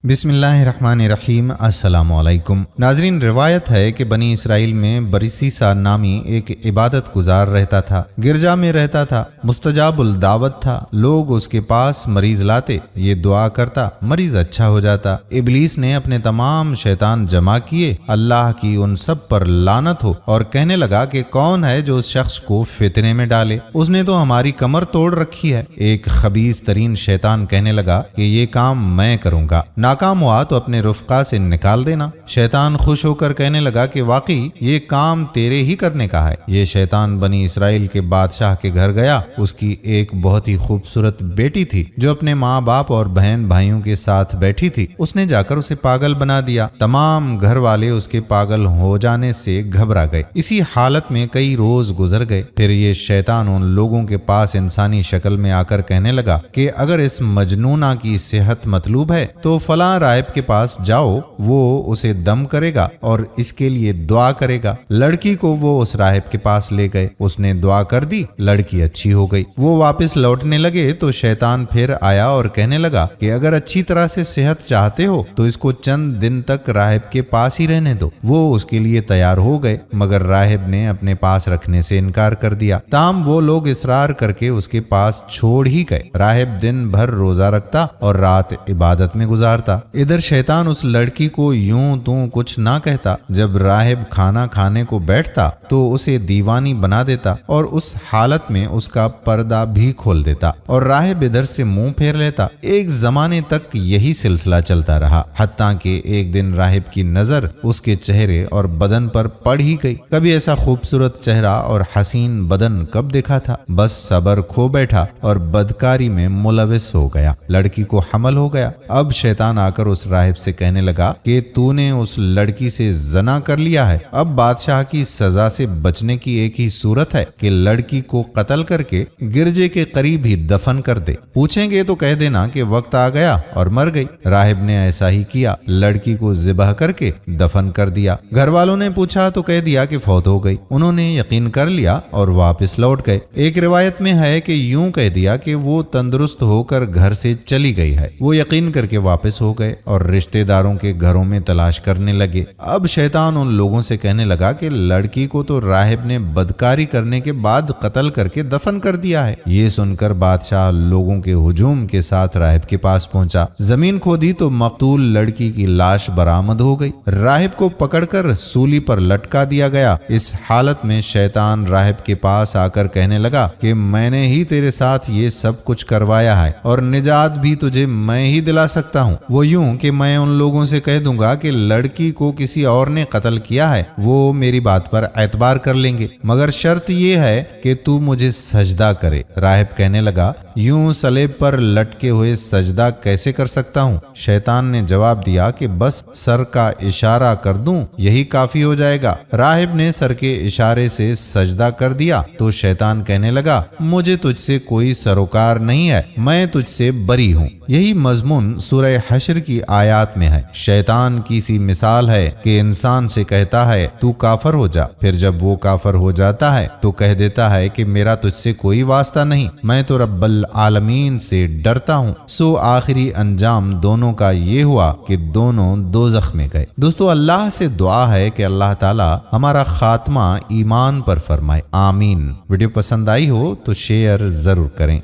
بسم اللہ الرحمن الرحیم۔ السلام علیکم ناظرین، روایت ہے کہ بنی اسرائیل میں برسیسا نامی ایک عبادت گزار رہتا تھا، گرجا میں رہتا تھا، مستجاب الدعوت تھا۔ لوگ اس کے پاس مریض لاتے، یہ دعا کرتا، مریض اچھا ہو جاتا۔ ابلیس نے اپنے تمام شیطان جمع کیے، اللہ کی ان سب پر لعنت ہو، اور کہنے لگا کہ کون ہے جو اس شخص کو فتنے میں ڈالے، اس نے تو ہماری کمر توڑ رکھی ہے۔ ایک خبیث ترین شیطان کہنے لگا کہ یہ کام میں کروں گا، ناکام ہوا تو اپنے رفقا سے نکال دینا۔ شیطان خوش ہو کر کہنے لگا کہ واقعی یہ کام تیرے ہی کرنے کا ہے۔ یہ شیطان بنی اسرائیل کے بادشاہ کے گھر گیا۔ اس کی ایک بہت ہی خوبصورت بیٹی تھی جو اپنے ماں باپ اور بہن بھائیوں کے ساتھ بیٹھی تھی۔ اس نے جا کر اسے پاگل بنا دیا۔ تمام گھر والے اس کے پاگل ہو جانے سے گھبرا گئے۔ اسی حالت میں کئی روز گزر گئے۔ پھر یہ شیطان ان لوگوں کے پاس انسانی شکل میں آ کر کہنے لگا کہ اگر اس مجنونہ کی صحت مطلوب ہے تو فلاں راہب کے پاس جاؤ، وہ اسے دم کرے گا اور اس کے لیے دعا کرے گا۔ لڑکی کو وہ اس راہب کے پاس لے گئے، اس نے دعا کر دی، لڑکی اچھی ہو گئی۔ وہ واپس لوٹنے لگے تو شیطان پھر آیا اور کہنے لگا کہ اگر اچھی طرح سے صحت چاہتے ہو تو اس کو چند دن تک راہب کے پاس ہی رہنے دو۔ وہ اس کے لیے تیار ہو گئے، مگر راہب نے اپنے پاس رکھنے سے انکار کر دیا۔ تاہم وہ لوگ اصرار کر کے اس کے پاس چھوڑ ہی گئے۔ راہب دن بھر روزہ رکھتا اور رات عبادت میں گزارتا۔ ادھر شیطان اس لڑکی کو یوں توں کچھ نہ کہتا۔ جب راہب کھانا کھانے کو بیٹھتا تو اسے دیوانی بنا دیتا اور اس حالت میں اس کا پردہ بھی کھول دیتا اور راہب ادھر سے منہ پھیر لیتا۔ ایک زمانے تک یہی سلسلہ چلتا رہا، حتیٰ کہ ایک دن راہب کی نظر اس کے چہرے اور بدن پر پڑ ہی گئی۔ کبھی ایسا خوبصورت چہرہ اور حسین بدن کب دیکھا تھا؟ بس صبر کھو بیٹھا اور بدکاری میں ملوث ہو گیا۔ لڑکی کو حمل ہو گیا۔ اب شیطان آ کر اس راہب سے کہنے لگا کہ تو نے اس لڑکی سے زنا کر لیا ہے۔ اب بادشاہ کی سزا سے بچنے کی ایک ہی صورت ہے کہ لڑکی کو قتل کر کے گرجے کے قریب ہی دفن کر دے۔ پوچھیں گے تو کہہ دینا کہ وقت آ گیا اور مر گئی۔ راہب نے ایسا ہی کیا، لڑکی کو ذبح کر کے دفن کر دیا۔ گھر والوں نے پوچھا تو کہہ دیا کہ فوت ہو گئی۔ انہوں نے یقین کر لیا اور واپس لوٹ گئے۔ ایک روایت میں ہے کہ یوں کہہ دیا کہ وہ تندرست ہو کر گھر سے چلی گئی ہے۔ وہ یقین کر کے واپس ہو گئے اور رشتہ داروں کے گھروں میں تلاش کرنے لگے۔ اب شیطان ان لوگوں سے کہنے لگا کہ لڑکی کو تو راہب نے بدکاری کرنے کے بعد قتل کر کے دفن کر دیا ہے۔ یہ سن کر بادشاہ لوگوں کے ہجوم کے ساتھ راہب کے پاس پہنچا۔ زمین کھودی تو مقتول لڑکی کی لاش برآمد ہو گئی۔ راہب کو پکڑ کر سولی پر لٹکا دیا گیا۔ اس حالت میں شیطان راہب کے پاس آ کر کہنے لگا کہ میں نے ہی تیرے ساتھ یہ سب کچھ کروایا ہے اور نجات بھی تجھے میں ہی دلا سکتا ہوں۔ وہ یوں کہ میں ان لوگوں سے کہہ دوں گا کہ لڑکی کو کسی اور نے قتل کیا ہے، وہ میری بات پر اعتبار کر لیں گے، مگر شرط یہ ہے کہ تو مجھے سجدہ کرے۔ راہب کہنے لگا یوں سلیب پر لٹکے ہوئے سجدہ کیسے کر سکتا ہوں؟ شیطان نے جواب دیا کہ بس سر کا اشارہ کر دوں یہی کافی ہو جائے گا۔ راہب نے سر کے اشارے سے سجدہ کر دیا تو شیطان کہنے لگا مجھے تجھ سے کوئی سروکار نہیں ہے، میں تجھ سے بری ہوں۔ یہی مضمون سورہ حشر کی آیات میں ہے۔ شیطان کی سی مثال ہے کہ انسان سے کہتا ہے تو کافر ہو جا، پھر جب وہ کافر ہو جاتا ہے تو کہہ دیتا ہے کہ میرا تجھ سے کوئی واسطہ نہیں، میں تو رب العالمین سے ڈرتا ہوں۔ سو آخری انجام دونوں کا یہ ہوا کہ دونوں دوزخ میں گئے۔ دوستو، اللہ سے دعا ہے کہ اللہ تعالی ہمارا خاتمہ ایمان پر فرمائے، آمین۔ ویڈیو پسند آئی ہو تو شیئر ضرور کریں۔